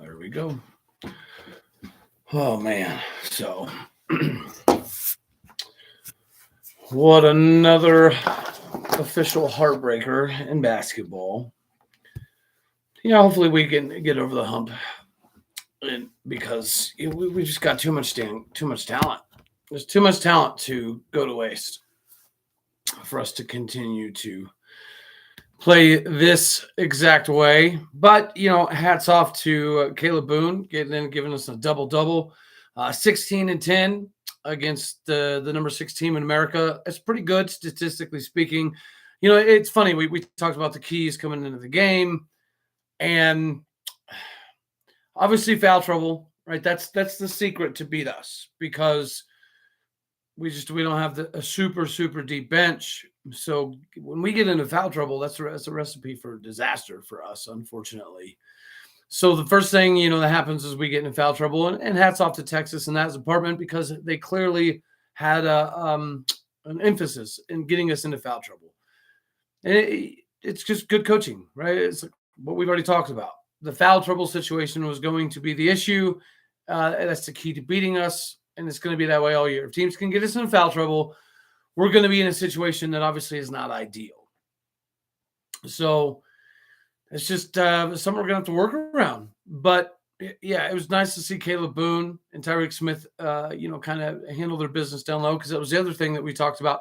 There we go. Oh, man. So, what another official heartbreaker in basketball. Hopefully we can get over the hump, because we just got too much talent. There's too much talent to go to waste for us to continue to play this exact way. But hats off to Caleb Boone giving us a double, 16-10 against the number 6 team in America. It's pretty good statistically speaking. It's funny, we talked about the keys coming into the game, and obviously foul trouble, right? That's the secret to beat us, because we don't have a super deep bench. So when we get into foul trouble, that's a recipe for disaster for us, unfortunately. So the first thing that happens is we get into foul trouble, and hats off to Texas and that department, because they clearly had an emphasis in getting us into foul trouble, and it's just good coaching, right? It's like what we've already talked about. The foul trouble situation was going to be the issue. That's the key to beating us, and it's going to be that way all year. If teams can get us in foul trouble, we're going to be in a situation that obviously is not ideal. So it's just something we're going to have to work around. But yeah, it was nice to see Caleb Boone and Tyreek Smith, kind of handle their business down low, because that was the other thing that we talked about.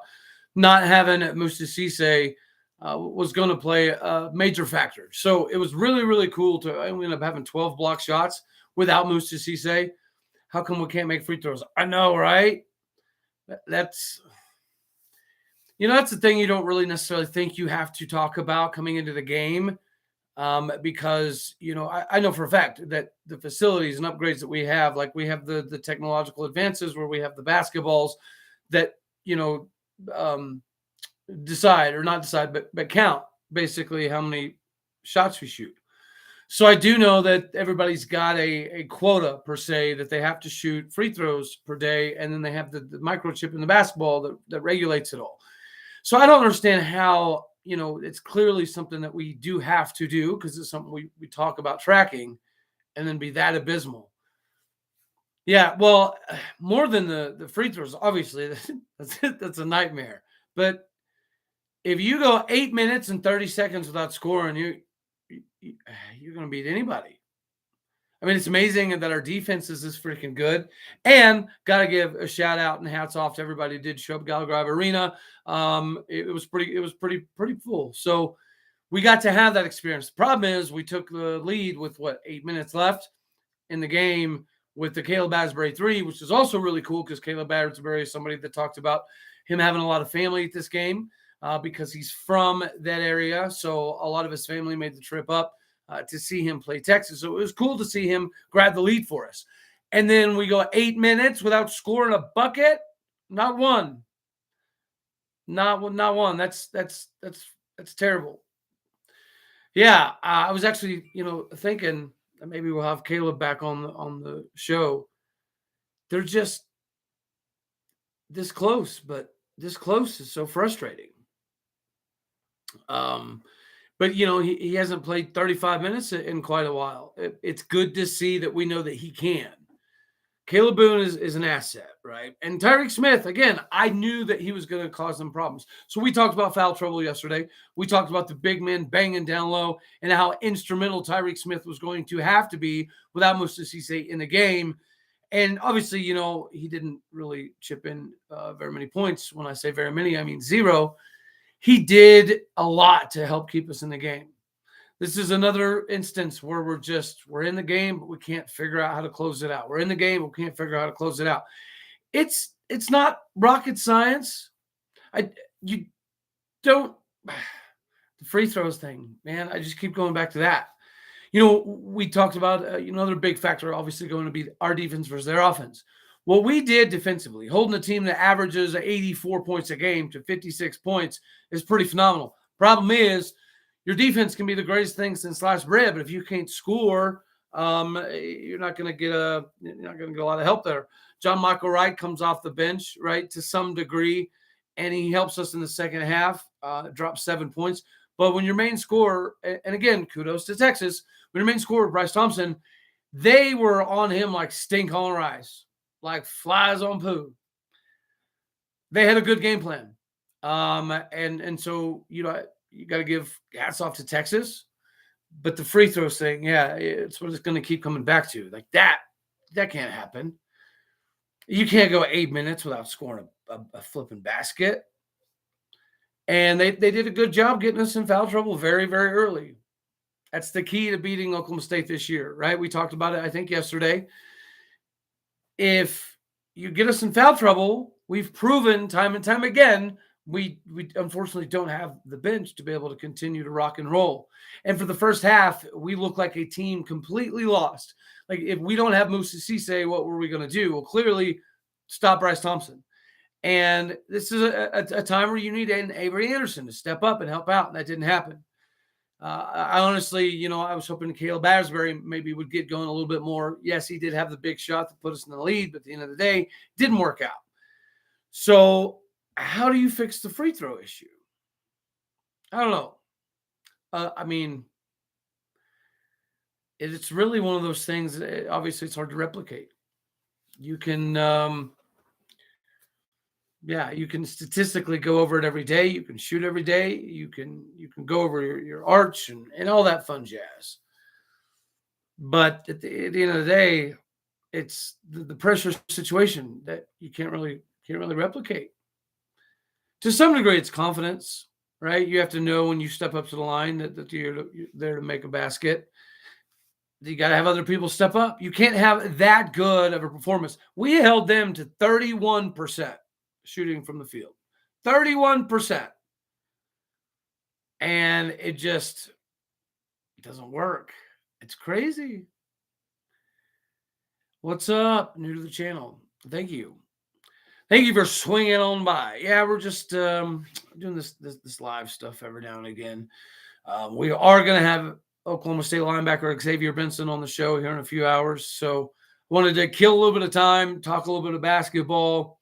Not having Musa Cisse was going to play a major factor. So it was really, really cool to end up having 12 block shots without Musa Cisse. How come we can't make free throws? I know, right? That's the thing you don't really necessarily think you have to talk about coming into the game, because, I know for a fact that the facilities and upgrades that we have, like we have the technological advances where we have the basketballs that, decide or not decide, but count basically how many shots we shoot. So I do know that everybody's got a quota per se that they have to shoot free throws per day, and then they have the microchip in the basketball that regulates it all. So I don't understand how, it's clearly something that we do have to do, because it's something we talk about tracking, and then be that abysmal. Yeah, well, more than the free throws, obviously, that's a nightmare. But if you go 8 minutes and 30 seconds without scoring, you're going to beat anybody. I mean, it's amazing that our defense is this freaking good. And got to give a shout out and hats off to everybody who did show up Gallagher Arena. It was pretty full. So we got to have that experience. The problem is we took the lead with 8 minutes left in the game with the Caleb Asbury 3, which is also really cool, because Caleb Asbury is somebody that talked about him having a lot of family at this game, because he's from that area. So a lot of his family made the trip up to see him play Texas. So it was cool to see him grab the lead for us. And then we go 8 minutes without scoring a bucket. Not one. Not one. That's terrible. Yeah, I was actually, thinking that maybe we'll have Caleb back on the show. They're just this close, but this close is so frustrating. But, he hasn't played 35 minutes in quite a while. It's good to see that we know that he can. Caleb Boone is an asset, right? And Tyreek Smith, again, I knew that he was going to cause them problems. So we talked about foul trouble yesterday. We talked about the big men banging down low and how instrumental Tyreek Smith was going to have to be without Musa Cisse in the game. And obviously, he didn't really chip in very many points. When I say very many, I mean 0. He did a lot to help keep us in the game. This is another instance where we're in the game, but we can't figure out how to close it out. We're in the game, but we can't figure out how to close it out. It's not rocket science. The free throws thing, man, I just keep going back to that. We talked about another big factor, obviously, going to be our defense versus their offense. What we did defensively, holding a team that averages 84 points a game to 56 points, is pretty phenomenal. Problem is, your defense can be the greatest thing since sliced bread, but if you can't score, you're not going to get a lot of help there. John Michael Wright comes off the bench, right, to some degree, and he helps us in the second half, drops 7 points. But when your main scorer, and again, kudos to Texas, when your main scorer, Bryce Thompson, They were on him like stink on rice, like flies on poo. They had a good game plan. And so, you got to give hats off to Texas. But the free throw thing, yeah, it's what it's going to keep coming back to. Like that can't happen. You can't go 8 minutes without scoring a flipping basket. And they did a good job getting us in foul trouble very, very early. That's the key to beating Oklahoma State this year, right? We talked about it, I think, yesterday. If you get us in foul trouble, we've proven time and time again, we unfortunately don't have the bench to be able to continue to rock and roll. And for the first half, we look like a team completely lost. Like, if we don't have Musa Cisse, what were we going to do? Well, clearly stop Bryce Thompson. And this is a time where you need an Avery Anderson to step up and help out, and that didn't happen. I honestly, I was hoping Caleb Asbury maybe would get going a little bit more. Yes, he did have the big shot to put us in the lead, but at the end of the day, it didn't work out. So how do you fix the free throw issue? I don't know. I mean, it's really one of those things. Obviously, it's hard to replicate. You can, you can statistically go over it every day. You can shoot every day. You can go over your arch and all that fun jazz. But at the end of the day, it's the pressure situation that you can't really replicate. To some degree, it's confidence, right? You have to know when you step up to the line that you're there to make a basket. You got to have other people step up. You can't have that good of a performance. We held them to 31% shooting from the field. 31%. And it doesn't work. It's crazy. What's up? New to the channel. Thank you. Thank you for swinging on by. Yeah, we're just doing this live stuff every now and again. We are going to have Oklahoma State linebacker Xavier Benson on the show here in a few hours. So wanted to kill a little bit of time, talk a little bit of basketball,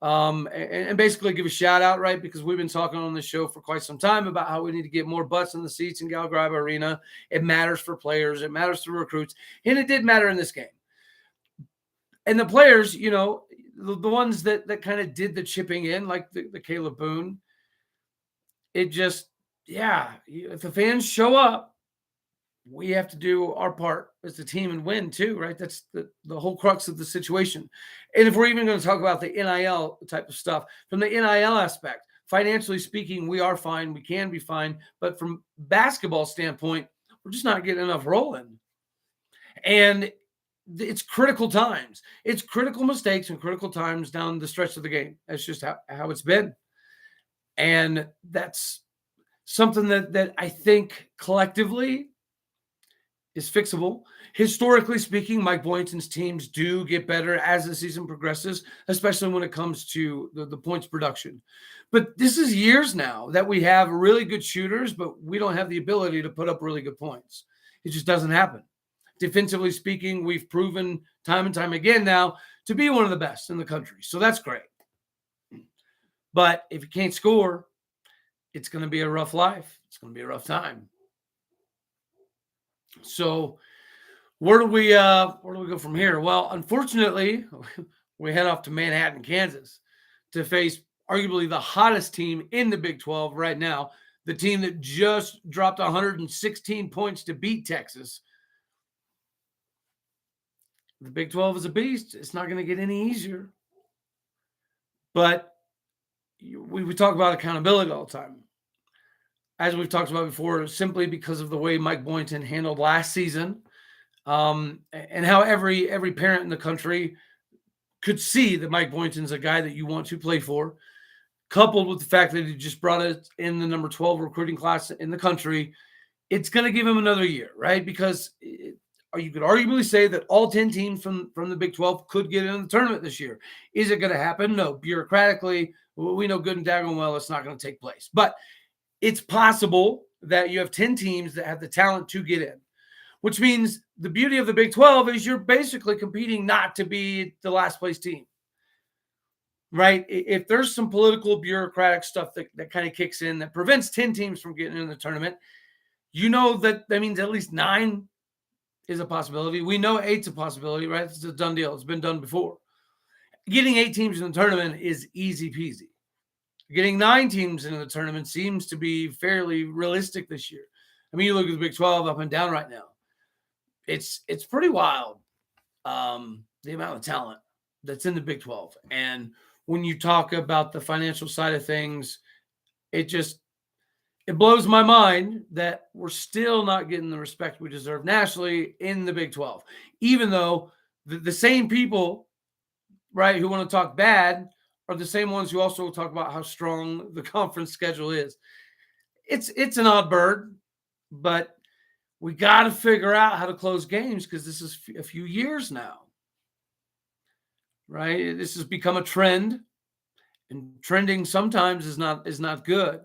and basically give a shout out, right? Because we've been talking on this show for quite some time about how we need to get more butts in the seats in Galgriba Arena. It matters for players. It matters to recruits. And it did matter in this game. And the players, the ones that kind of did the chipping in, like the Caleb Boone, it just, if the fans show up, we have to do our part as a team and win too, right? That's the whole crux of the situation. And if we're even going to talk about the NIL type of stuff, from the NIL aspect, financially speaking, we are fine. We can be fine. But from basketball standpoint, we're just not getting enough rolling. And it's critical times. It's critical mistakes and critical times down the stretch of the game. That's just how it's been. And that's something that I think collectively is fixable. Historically speaking, Mike Boynton's teams do get better as the season progresses, especially when it comes to the points production. But this is years now that we have really good shooters, but we don't have the ability to put up really good points. It just doesn't happen. Defensively speaking, we've proven time and time again now to be one of the best in the country. So that's great. But if you can't score, it's going to be a rough life. It's going to be a rough time. So where do we go from here? Well, unfortunately, we head off to Manhattan, Kansas to face arguably the hottest team in the Big 12 right now, the team that just dropped 116 points to beat Texas. The Big 12 is a beast. It's not going to get any easier. But we talk about accountability all the time. As we've talked about before, simply because of the way Mike Boynton handled last season, and how every parent in the country could see that Mike Boynton's a guy that you want to play for, coupled with the fact that he just brought it in the number 12 recruiting class in the country, it's going to give him another year, right? Because you could arguably say that all 10 teams from the Big 12 could get in the tournament this year. Is it going to happen? No. Bureaucratically, we know good and daggone well it's not going to take place. But it's possible that you have 10 teams that have the talent to get in, which means the beauty of the Big 12 is you're basically competing not to be the last place team, right? If there's some political bureaucratic stuff that kind of kicks in that prevents 10 teams from getting in the tournament, that means at least 9 is a possibility. We know 8's a possibility, right? It's a done deal. It's been done before. Getting 8 teams in the tournament is easy peasy. Getting 9 teams into the tournament seems to be fairly realistic this year. I mean, you look at the Big 12 up and down right now. It's pretty wild, the amount of talent that's in the Big 12. And when you talk about the financial side of things, it blows my mind that we're still not getting the respect we deserve nationally in the Big 12, even though the same people, right, who want to talk bad are the same ones who also talk about how strong the conference schedule is. It's an odd bird, but we got to figure out how to close games because this is a few years now, right? This has become a trend, and trending sometimes is not good.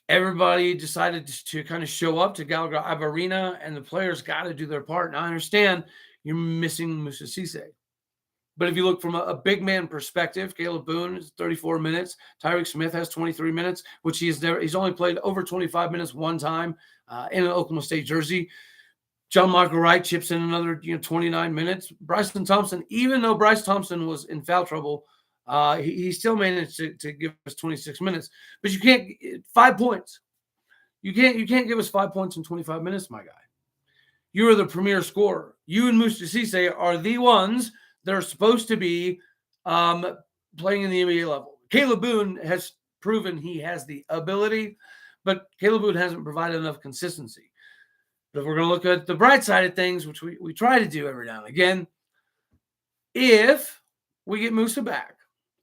Everybody decided to kind of show up to Gallagher Arena, and the players got to do their part. Now, I understand you're missing Musa Cisse. But if you look from a big man perspective, Caleb Boone is 34 minutes. Tyreek Smith has 23 minutes, which he's only played over 25 minutes one time in an Oklahoma State jersey. John Michael Wright chips in another 29 minutes. Bryson Thompson, even though Bryce Thompson was in foul trouble, he still managed to give us 26 minutes. But you can't 5 points. You can't give us 5 points in 25 minutes, my guy. You are the premier scorer. You and Musa Cisse are the ones that are supposed to be playing in the NBA level. Caleb Boone has proven he has the ability, but Caleb Boone hasn't provided enough consistency. But if we're going to look at the bright side of things, which we try to do every now and again, if we get Musa back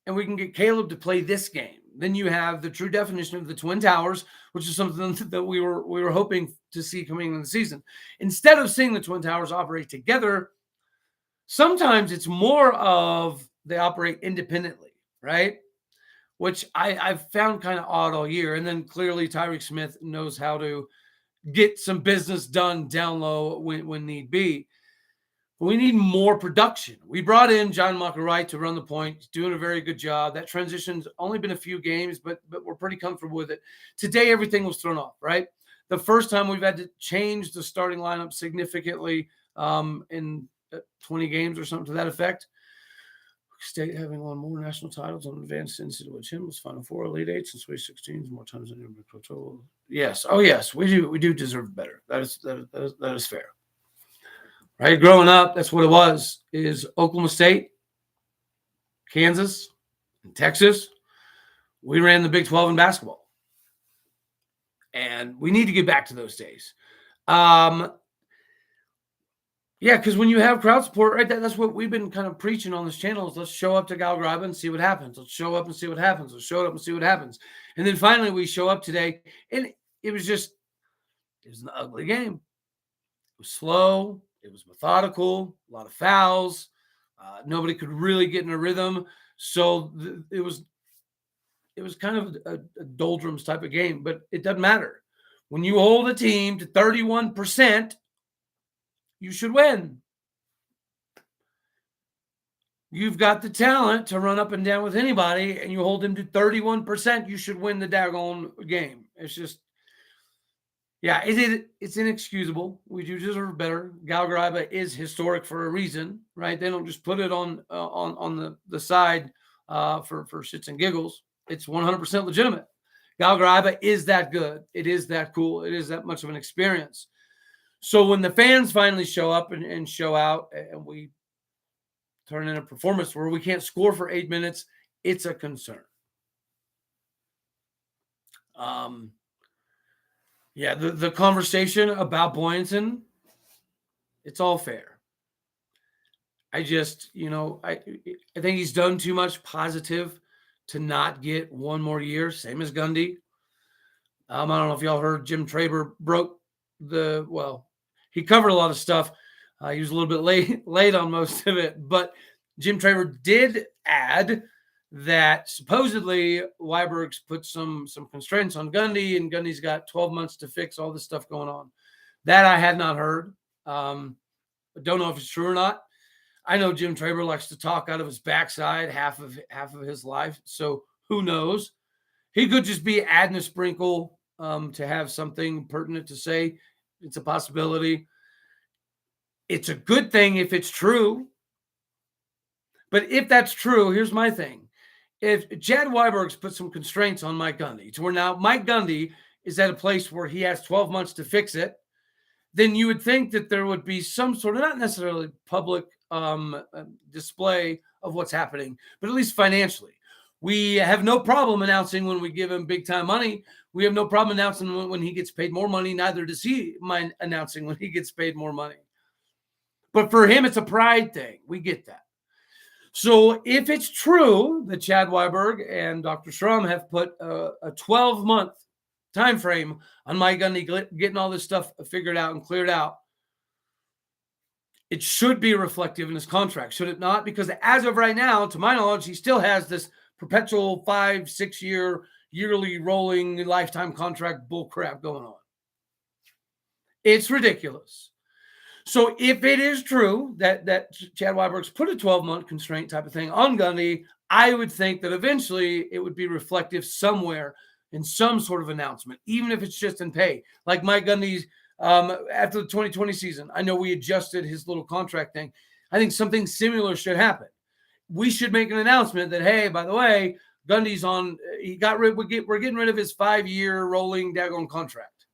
and we can get Caleb to play this game, then you have the true definition of the Twin Towers, which is something that we were hoping to see coming in the season. Instead of seeing the Twin Towers operate together, sometimes it's more of they operate independently, right? Which I've found kind of odd all year. And then clearly Tyreek Smith knows how to get some business done down low when need be. But we need more production. We brought in John Michael Wright to run the point. He's doing a very good job. That transition's only been a few games, but we're pretty comfortable with it. Today, everything was thrown off, right? The first time we've had to change the starting lineup significantly in 20 games or something to that effect. State having won more national titles on advanced NCAA champions, Final Four, Elite Eights, and Sweet 16s more times than ever total. Yes, oh yes, we do deserve better. That is fair. Right, growing up, that's what it was. Is Oklahoma State, Kansas, and Texas. We ran the Big 12 in basketball, and we need to get back to those days. Yeah, because when you have crowd support, right, that's what we've been kind of preaching on this channel is let's show up to Gallagher and see what happens. Let's show up and see what happens. Let's show up and see what happens. And then finally we show up today, and it was an ugly game. It was slow. It was methodical, a lot of fouls. Nobody could really get in a rhythm. So it was kind of a doldrums type of game, but it doesn't matter. When you hold a team to 31%, you should win. You've got the talent to run up and down with anybody, and you hold him to 31%, you should win the daggone game. It's just, yeah, it's inexcusable. We do deserve better. Gallagher is historic for a reason, right? They don't just put it on the side for shits and giggles. It's 100% legitimate. Gallagher is that good. It is that cool. It is that much of an experience. So when the fans finally show up and show out and we turn in a performance where we can't score for 8 minutes, it's a concern. Yeah, the conversation about Boyanton, it's all fair. I just, I think he's done too much positive to not get one more year, same as Gundy. I don't know if y'all heard Jim Traber broke he covered a lot of stuff. He was a little bit late on most of it, but Jim Traber did add that supposedly Weiberg's put some constraints on Gundy, and Gundy's got 12 months to fix all this stuff going on. That I had not heard. I don't know if it's true or not. I know Jim Traber likes to talk out of his backside half of his life, so who knows? He could just be adding a sprinkle to have something pertinent to say. It's a possibility. It's a good thing if it's true. But if that's true, here's my thing. If Chad Weiberg's put some constraints on Mike Gundy to where now Mike Gundy is at a place where he has 12 months to fix it, then you would think that there would be some sort of, not necessarily public display of what's happening, but at least financially. We have no problem announcing when we give him big time money. We have no problem announcing when he gets paid more money. Neither does he mind announcing when he gets paid more money. But for him, it's a pride thing. We get that. So if it's true that Chad Weiberg and Dr. Schrum have put a 12-month time frame on Mike Gundy getting all this stuff figured out and cleared out, it should be reflective in his contract, should it not? Because as of right now, to my knowledge, he still has this perpetual 5-6 year yearly rolling lifetime contract bullcrap going on. It's ridiculous. So if it is true that Chad Weiberg's put a 12-month constraint type of thing on Gundy, I would think that eventually it would be reflective somewhere in some sort of announcement, even if it's just in pay. Like Mike Gundy's after the 2020 season, I know we adjusted his little contract thing. I think something similar should happen. We should make an announcement that, hey, by the way, Gundy's on, we're getting rid of his 5-year rolling daggone contract.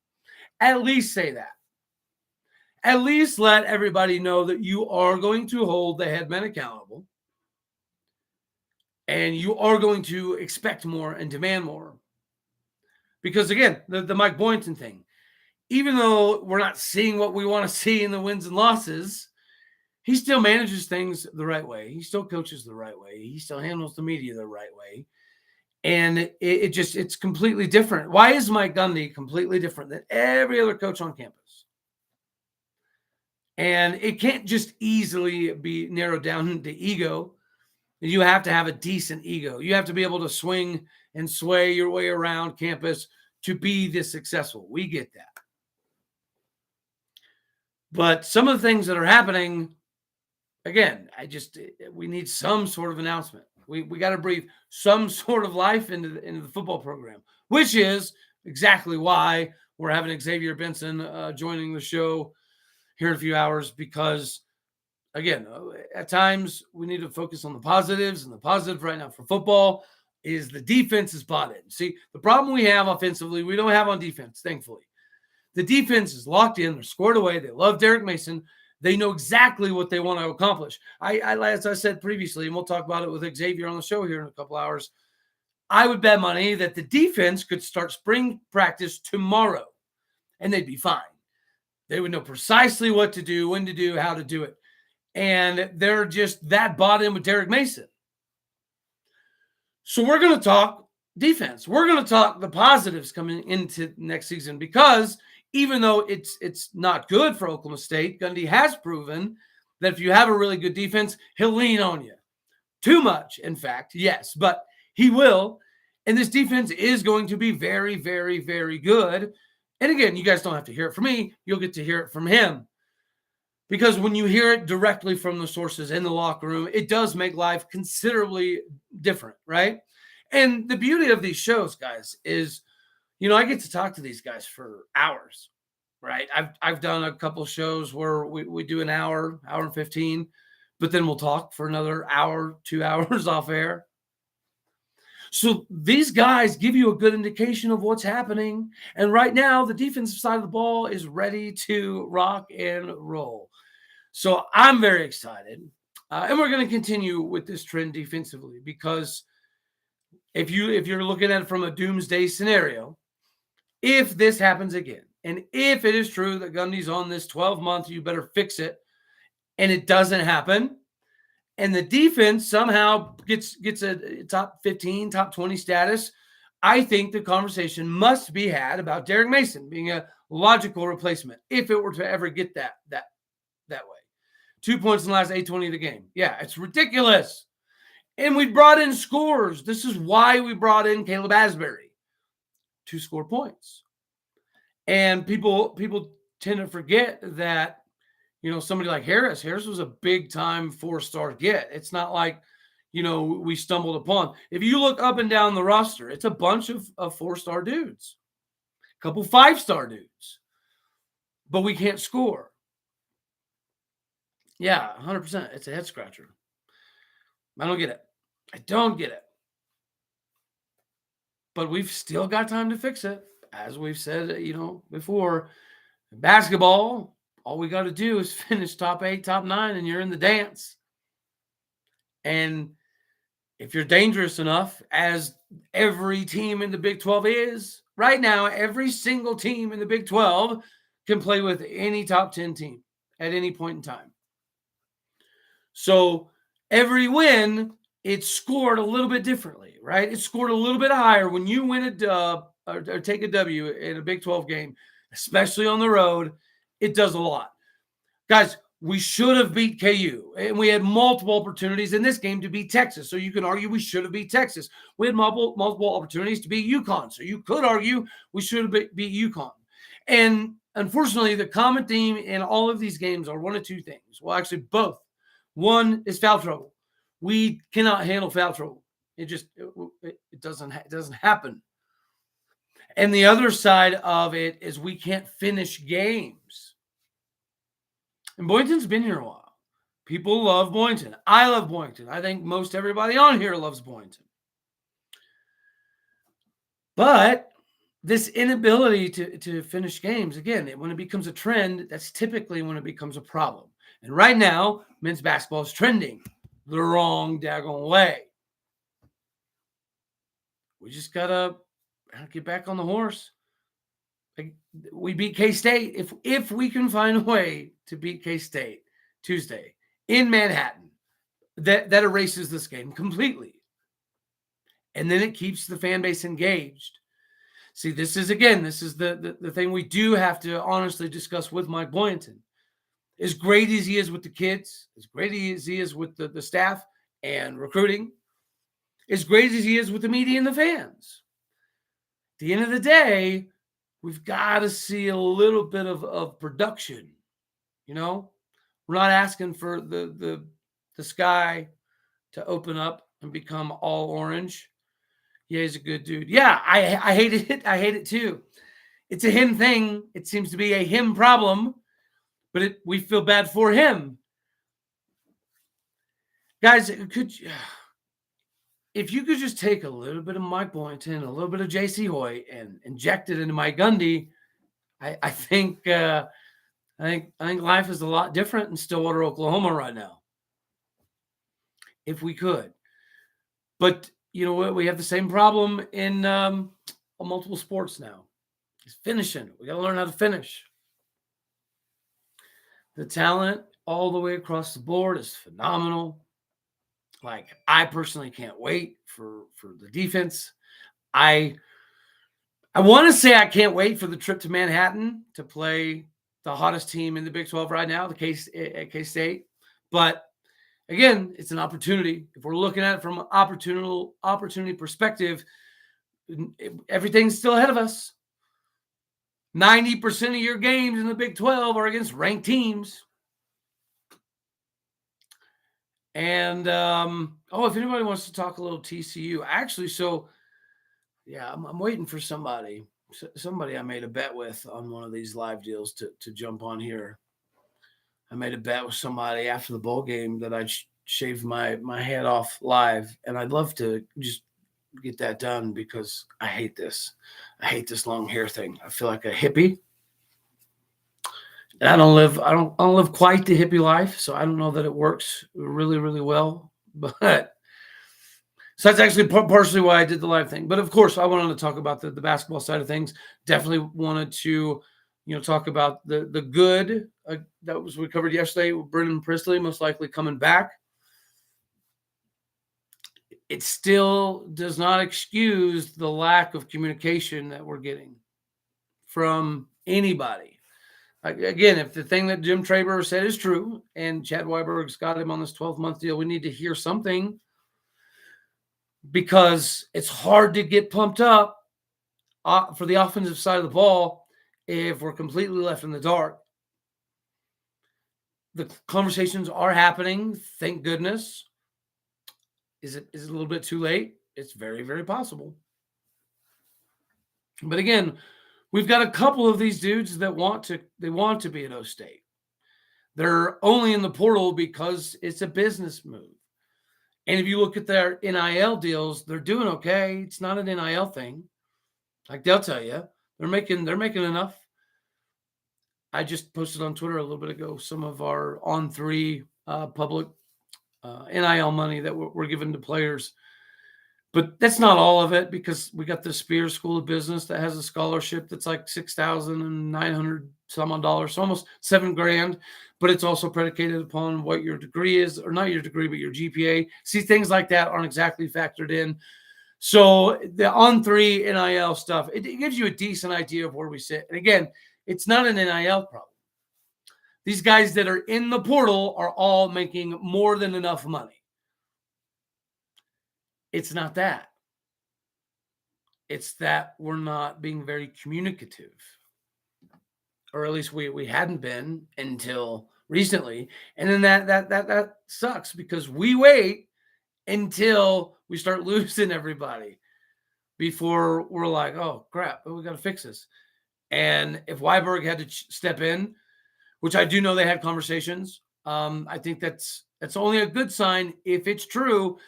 At least say that. At least let everybody know that you are going to hold the headman accountable and you are going to expect more and demand more. Because again, the Mike Boynton thing, even though we're not seeing what we want to see in the wins and losses, he still manages things the right way. He still coaches the right way. He still handles the media the right way. And it's completely different. Why is Mike Gundy completely different than every other coach on campus? And it can't just easily be narrowed down to ego. You have to have a decent ego. You have to be able to swing and sway your way around campus to be this successful. We get that. But some of the things that are happening, again, we need some sort of announcement. We got to breathe some sort of life into the football program, which is exactly why we're having Xavier Benson joining the show here in a few hours, because again, at times we need to focus on the positives, and the positive right now for football is the defense is bought in. See, the problem we have offensively, we don't have on defense, thankfully. The defense is locked in. They're scored away. They love Derek Mason. They know exactly what they want to accomplish. As I said previously, and we'll talk about it with Xavier on the show here in a couple hours, I would bet money that the defense could start spring practice tomorrow, and they'd be fine. They would know precisely what to do, when to do, how to do it. And they're just that bought in with Derek Mason. So we're going to talk defense. We're going to talk the positives coming into next season, because even though it's not good for Oklahoma State, Gundy has proven that if you have a really good defense, he'll lean on you. Too much, in fact, yes, but he will. And this defense is going to be very, very, very good. And again, you guys don't have to hear it from me. You'll get to hear it from him. Because when you hear it directly from the sources in the locker room, it does make life considerably different, right? And the beauty of these shows, guys, is, I get to talk to these guys for hours, right? I've done a couple of shows where we do an hour and 15, but then we'll talk for another hour, 2 hours off air. So these guys give you a good indication of what's happening. And right now, the defensive side of the ball is ready to rock and roll. So I'm very excited. And we're going to continue with this trend defensively, because if you're looking at it from a doomsday scenario, if this happens again, and if it is true that Gundy's on this 12-month, you better fix it, and it doesn't happen, and the defense somehow gets a top 15, top 20 status, I think the conversation must be had about Derek Mason being a logical replacement if it were to ever get that way. 2 points in the last 8:20 of the game. Yeah, it's ridiculous. And we brought in scores. This is why we brought in Caleb Asbury to score points. And people tend to forget that, somebody like Harris was a big time 4-star get. It's not like, we stumbled upon. If you look up and down the roster, it's a bunch of 4-star dudes, a couple 5-star dudes, but we can't score. Yeah, 100%. It's a head scratcher. I don't get it. I don't get it. But we've still got time to fix it. As we've said, before, basketball, all we got to do is finish top 8, top 9, and you're in the dance. And if you're dangerous enough, as every team in the Big 12 is, right now, every single team in the Big 12 can play with any top 10 team at any point in time. So every win, it's scored a little bit differently, right? It's scored a little bit higher when you win a dub or take a W in a Big 12 game, especially on the road. It does a lot. Guys, we should have beat KU, and we had multiple opportunities in this game to beat Texas. So you can argue we should have beat Texas. We had multiple opportunities to beat UConn. So you could argue we should have beat UConn. And unfortunately, the common theme in all of these games are one of two things. Well, actually, both. One is foul trouble. We cannot handle foul trouble. It doesn't happen. And the other side of it is we can't finish games. And Boynton's been here a while. People love Boynton. I love Boynton. I think most everybody on here loves Boynton. But this inability to finish games, again, when it becomes a trend, that's typically when it becomes a problem. And right now, men's basketball is trending the wrong daggone way. We just got to get back on the horse. We beat K-State. If we can find a way to beat K-State Tuesday in Manhattan, that erases this game completely. And then it keeps the fan base engaged. See, this is the thing we do have to honestly discuss with Mike Boynton. As great as he is with the kids, as great as he is with the staff and recruiting, as great as he is with the media and the fans, at the end of the day, we've got to see a little bit of production. We're not asking for the sky to open up and become all orange. Yeah, he's a good dude. Yeah, I hate it. I hate it too. It's a him thing. It seems to be a him problem, but we feel bad for him. Guys, if you could just take a little bit of Mike Boynton, a little bit of J.C. Hoyt, and inject it into Mike Gundy, I think life is a lot different in Stillwater, Oklahoma right now. If we could, but you know what? We have the same problem in multiple sports now. It's finishing. We got to learn how to finish. The talent all the way across the board is phenomenal. Like, I personally can't wait for the defense. I want to say I can't wait for the trip to Manhattan to play the hottest team in the Big 12 right now, K-State. But again, it's an opportunity. If we're looking at it from an opportunity perspective, everything's still ahead of us. 90% of your games in the Big 12 are against ranked teams. And, if anybody wants to talk a little TCU, actually, I'm waiting for somebody I made a bet with on one of these live deals to jump on here. I made a bet with somebody after the bowl game that I'd shave my head off live, and I'd love to just get that done because I hate this. I hate this long hair thing. I feel like a hippie. And I don't live quite the hippie life, so I don't know that it works really, really well. But so that's actually partially why I did the live thing. But of course, I wanted to talk about the basketball side of things. Definitely wanted to, talk about the good that was we covered yesterday with Brennan Priestley most likely coming back. It still does not excuse the lack of communication that we're getting from anybody. Again, if the thing that Jim Traber said is true and Chad Weiberg's got him on this 12-month deal, we need to hear something, because it's hard to get pumped up for the offensive side of the ball if we're completely left in the dark. The conversations are happening, thank goodness. Is it a little bit too late? It's very, very possible. But again, we've got a couple of these dudes that want to be at O State. They're only in the portal because it's a business move. And if you look at their NIL deals, they're doing okay. It's not an NIL thing. Like they'll tell you, they're making enough. I just posted on Twitter a little bit ago some of our On3 public NIL money that we're giving to players. But that's not all of it, because we got the Spears School of Business that has a scholarship that's like $6,900 some odd dollars, so almost $7,000. But it's also predicated upon what your degree is, or not your degree, but your GPA. See, things like that aren't exactly factored in. So the On3 NIL stuff, it gives you a decent idea of where we sit. And again, it's not an NIL problem. These guys that are in the portal are all making more than enough money. It's not that. It's that we're not being very communicative, or at least we hadn't been until recently. And then that sucks, because we wait until we start losing everybody before we're like, oh crap, we got to fix this. And if Weiberg had to step in, which I do know they had conversations, I think that's only a good sign if it's true.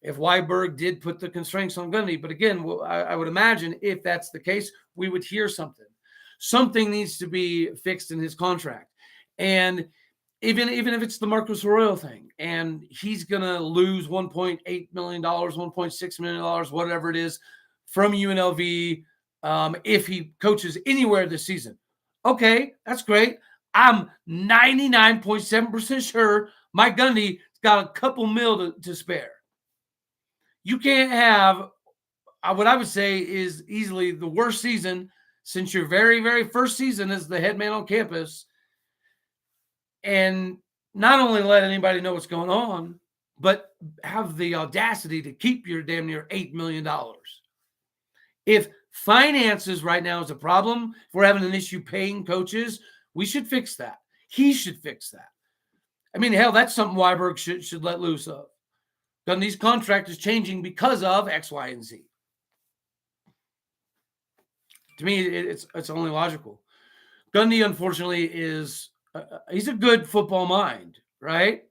If Weiberg did put the constraints on Gundy. But again, I would imagine if that's the case, we would hear something. Something needs to be fixed in his contract. And even if it's the Marcus Arroyo thing, and he's going to lose $1.8 million, $1.6 million, whatever it is, from UNLV if he coaches anywhere this season. Okay, that's great. I'm 99.7% sure Mike Gundy's got a couple mil to spare. You can't have what I would say is easily the worst season since your very, very first season as the head man on campus, and not only let anybody know what's going on, but have the audacity to keep your damn near $8 million. If finances right now is a problem, if we're having an issue paying coaches, we should fix that. He should fix that. I mean, hell, that's something Weiberg should let loose of. Gundy's contract is changing because of X, Y, and Z. To me, it's only logical. Gundy, unfortunately, is he's a good football mind, right?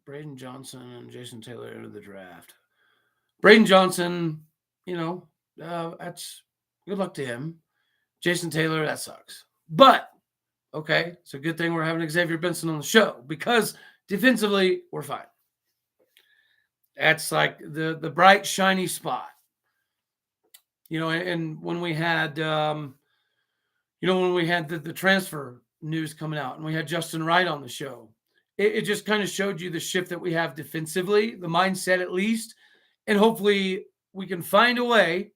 Braden Johnson and Jason Taylor into the draft. Braden Johnson, that's good luck to him. Jason Taylor, that sucks. But, okay, it's a good thing we're having Xavier Benson on the show, because defensively, we're fine. That's like the bright, shiny spot. And when we had, when we had the transfer news coming out and we had Justin Wright on the show, it just kind of showed you the shift that we have defensively, the mindset at least, and hopefully we can find a way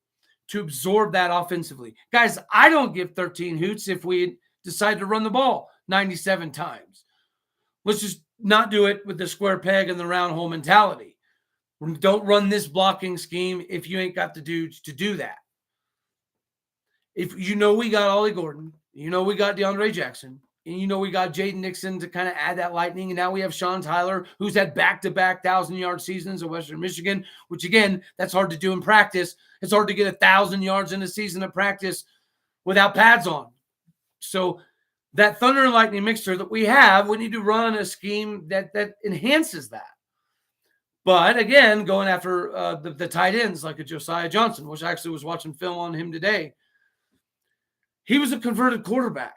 to absorb that offensively. Guys, I don't give 13 hoots if we decide to run the ball 97 times. Let's just not do it with the square peg and the round hole mentality. Don't run this blocking scheme if you ain't got the dudes to do that. If we got Ollie Gordon, we got DeAndre Jackson, and we got Jaden Nixon to kind of add that lightning. And now we have Sean Tyler, who's had back-to-back 1,000-yard seasons at Western Michigan, which, again, that's hard to do in practice. It's hard to get 1,000 yards in a season of practice without pads on. So that thunder and lightning mixture that we have, we need to run a scheme that enhances that. But, again, going after the tight ends like a Josiah Johnson, which I actually was watching film on him today. He was a converted quarterback.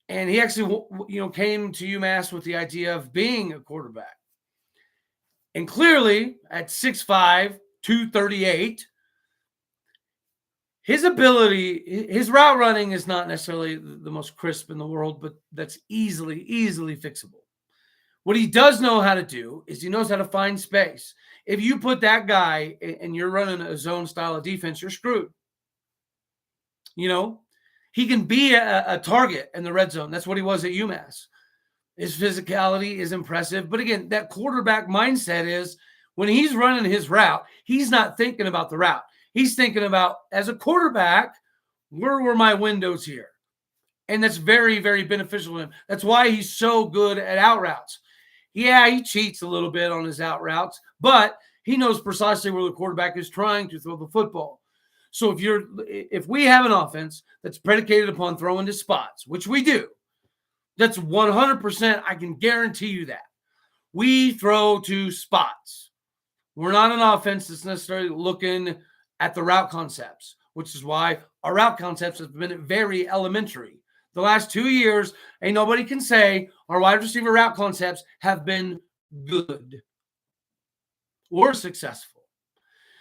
And he actually, came to UMass with the idea of being a quarterback. And clearly, at 6'5", 238, his ability, his route running is not necessarily the most crisp in the world, but that's easily fixable. What he does know how to do is he knows how to find space. If you put that guy and you're running a zone style of defense, you're screwed. He can be a target in the red zone. That's what he was at UMass. His physicality is impressive. But again, that quarterback mindset is when he's running his route, he's not thinking about the route. He's thinking about, as a quarterback, where were my windows here? And that's very, very beneficial to him. That's why he's so good at out routes. Yeah, he cheats a little bit on his out routes, but he knows precisely where the quarterback is trying to throw the football. So if we have an offense that's predicated upon throwing to spots, which we do, That's 100%. I can guarantee you that. We throw to spots. We're not an offense that's necessarily looking at the route concepts, which is why our route concepts have been very elementary. The last 2 years, ain't nobody can say our wide receiver route concepts have been good or successful.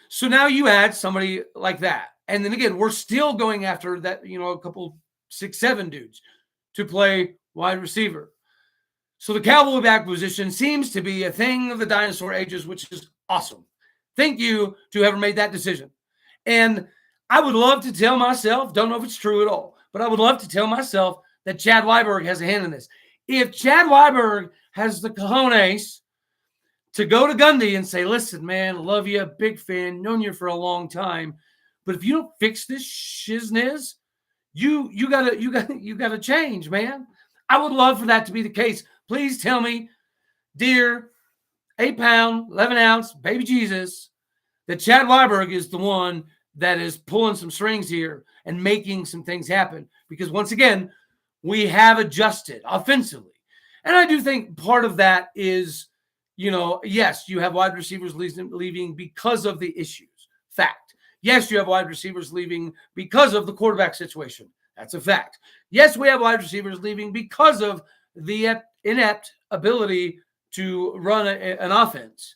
So now you add somebody like that. And then again, we're still going after that, a couple 6'7" dudes to play wide receiver. So the cowboy back position seems to be a thing of the dinosaur ages, which is awesome. Thank you to whoever made that decision. And I would love to tell myself, don't know if it's true at all, but I would love to tell myself that Chad Weiberg has a hand in this. If Chad Weiberg has the cojones to go to Gundy and say, listen, man, love you, big fan, known you for a long time, but if you don't fix this shizness, you gotta change, man. I would love for that to be the case. Please tell me, dear 8-pound, 11-ounce baby Jesus, that Chad Weiberg is the one that is pulling some strings here and making some things happen. Because once again, we have adjusted offensively. And I do think part of that is, yes, you have wide receivers leaving because of the issues. Fact. Yes, you have wide receivers leaving because of the quarterback situation. That's a fact. Yes, we have wide receivers leaving because of the inept ability to run an offense.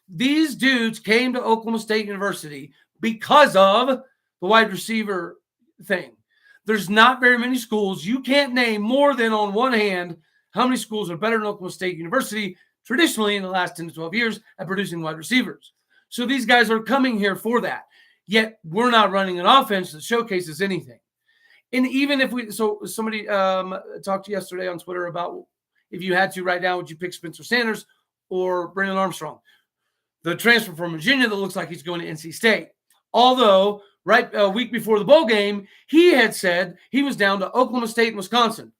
These dudes came to Oklahoma State University because of the wide receiver thing. There's not very many schools. You can't name more than on one hand how many schools are better than Oklahoma State University traditionally in the last 10 to 12 years at producing wide receivers. So these guys are coming here for that. Yet we're not running an offense that showcases anything. And even if somebody talked yesterday on Twitter about if you had to right now, would you pick Spencer Sanders or Brennan Armstrong, the transfer from Virginia that looks like he's going to NC State? Although right a week before the bowl game, he had said he was down to Oklahoma State and Wisconsin.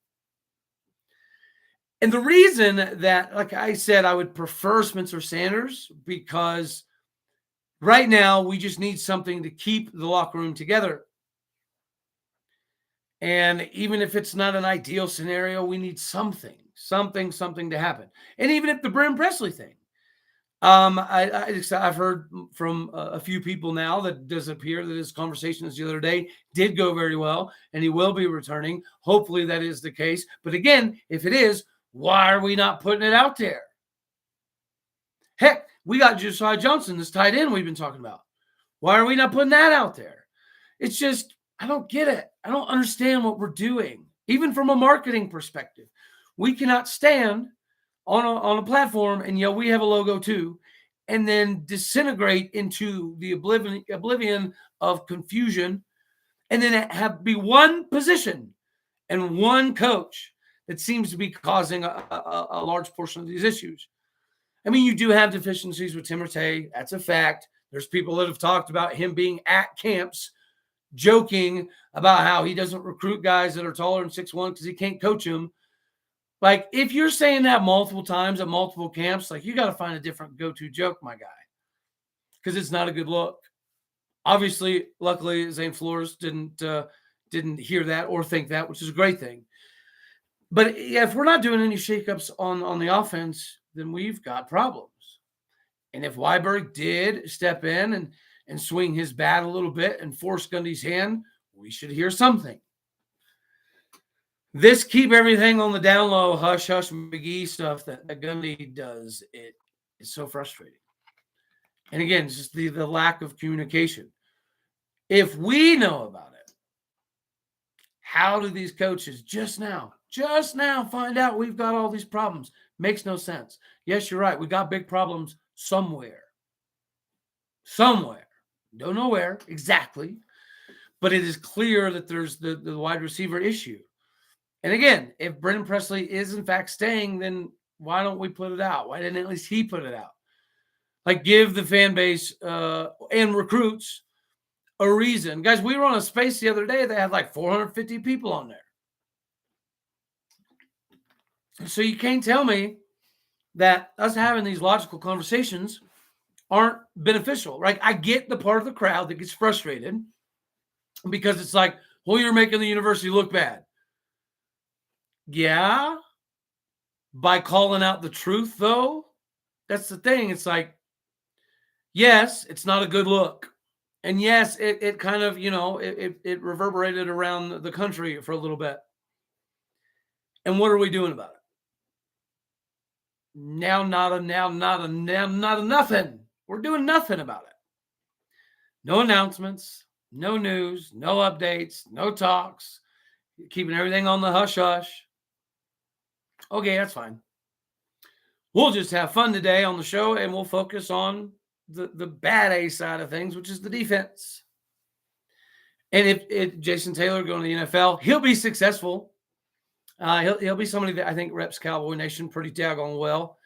And the reason that, like I said, I would prefer Spencer Sanders because right now we just need something to keep the locker room together. And even if it's not an ideal scenario, we need something to happen. And even if the Brim Presley thing, I've heard from a few people now that it does appear that his conversations the other day did go very well, and he will be returning. Hopefully that is the case. But again, if it is, why are we not putting it out there? Heck, we got Josiah Johnson, this tight end we've been talking about. Why are we not putting that out there? It's just, I don't get it. I don't understand what we're doing. Even from a marketing perspective, we cannot stand on a platform and yell, we have a logo too, and then disintegrate into the oblivion of confusion, and then be one position and one coach that seems to be causing a large portion of these issues. I mean, you do have deficiencies with Tim Rattay. That's a fact. There's people that have talked about him being at camps joking about how he doesn't recruit guys that are taller than 6'1" because he can't coach them. Like, if you're saying that multiple times at multiple camps, like, you got to find a different go-to joke, my guy, because it's not a good look. Obviously, luckily, Zane Flores didn't hear that or think that, which is a great thing. But yeah, if we're not doing any shakeups on the offense, then we've got problems. And if Weiberg did step in and swing his bat a little bit and force Gundy's hand, we should hear something. This keep everything on the down low, hush, hush, McGee stuff that Gundy does, it is so frustrating. And again, it's just the lack of communication. If we know about it, how do these coaches just now find out we've got all these problems? Makes no sense. Yes, you're right. We got big problems somewhere. Don't know where exactly, but it is clear that there's the wide receiver issue. And again, if Brendan Presley is in fact staying, then why don't we put it out? Why didn't at least he put it out? Like, give the fan base and recruits a reason. Guys, we were on a space the other day that had like 450 people on there. So you can't tell me that us having these logical conversations aren't beneficial, right? I get the part of the crowd that gets frustrated because it's like, well, you're making the university look bad. Yeah, by calling out the truth, though. That's the thing. It's like, yes, it's not a good look. And yes, it kind of, it reverberated around the country for a little bit. And what are we doing about it? Now, not a nothing. We're doing nothing about it. No announcements, no news, no updates, no talks, keeping everything on the hush hush. Okay, that's fine. We'll just have fun today on the show, and we'll focus on the bad A side of things, which is the defense. And if Jason Taylor going to the NFL, he'll be successful. He'll be somebody that I think reps Cowboy Nation pretty daggone well.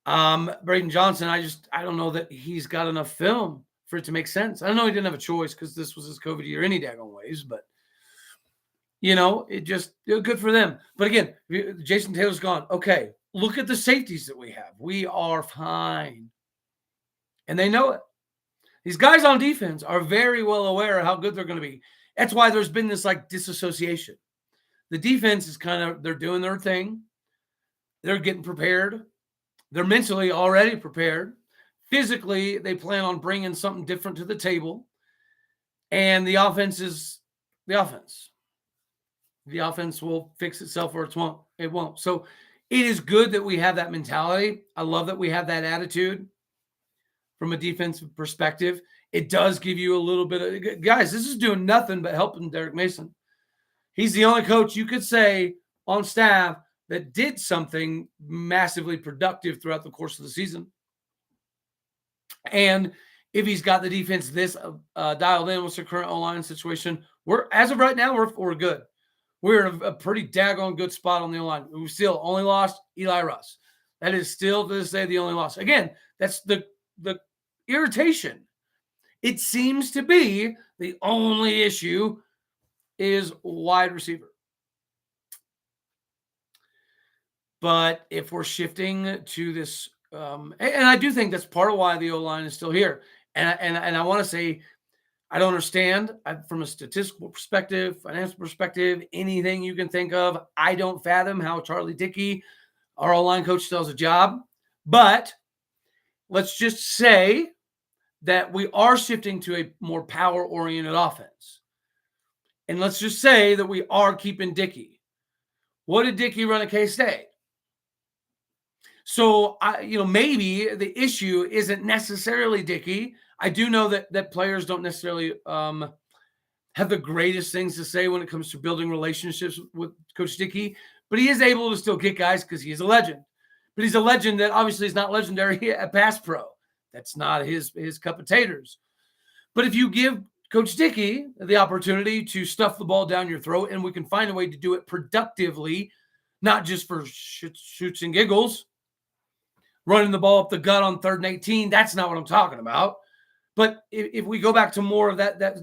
Braden Johnson, I don't know that he's got enough film for it to make sense. I know he didn't have a choice because this was his COVID year any daggone ways, but it good for them. But again, Jason Taylor's gone. Okay, look at the safeties that we have. We are fine. And they know it. These guys on defense are very well aware of how good they're going to be. That's why there's been this disassociation. The defense is they're doing their thing. They're getting prepared. They're mentally already prepared. Physically, they plan on bringing something different to the table. And the offense is the offense. The offense will fix itself or it won't. So it is good that we have that mentality. I love that we have that attitude from a defensive perspective. It does give you a little bit of, guys, this is doing nothing but helping Derek Mason. He's the only coach you could say on staff that did something massively productive throughout the course of the season. And if he's got the defense this dialed in with the current O-line situation, as of right now, we're good. We're in a pretty daggone good spot on the O-line. We still only lost Eli Russ. That is still to this day the only loss. Again, that's the irritation. It seems to be the only issue is wide receiver. But if we're shifting to this, and I do think that's part of why the O-line is still here. And I want to say, I don't understand from a statistical perspective, financial perspective, anything you can think of. I don't fathom how Charlie Dickey, our O-line coach, still has a job. But let's just say that we are shifting to a more power-oriented offense. And let's just say that we are keeping Dickey. What did Dickey run at K-State? So, maybe the issue isn't necessarily Dickey. I do know that players don't necessarily have the greatest things to say when it comes to building relationships with Coach Dickey, but he is able to still get guys because he is a legend. But he's a legend that obviously is not legendary at pass pro. That's not his cup of taters. But if you give Coach Dickey the opportunity to stuff the ball down your throat, and we can find a way to do it productively, not just for shoots and giggles, running the ball up the gut on 3rd and 18, that's not what I'm talking about. But if we go back to more of that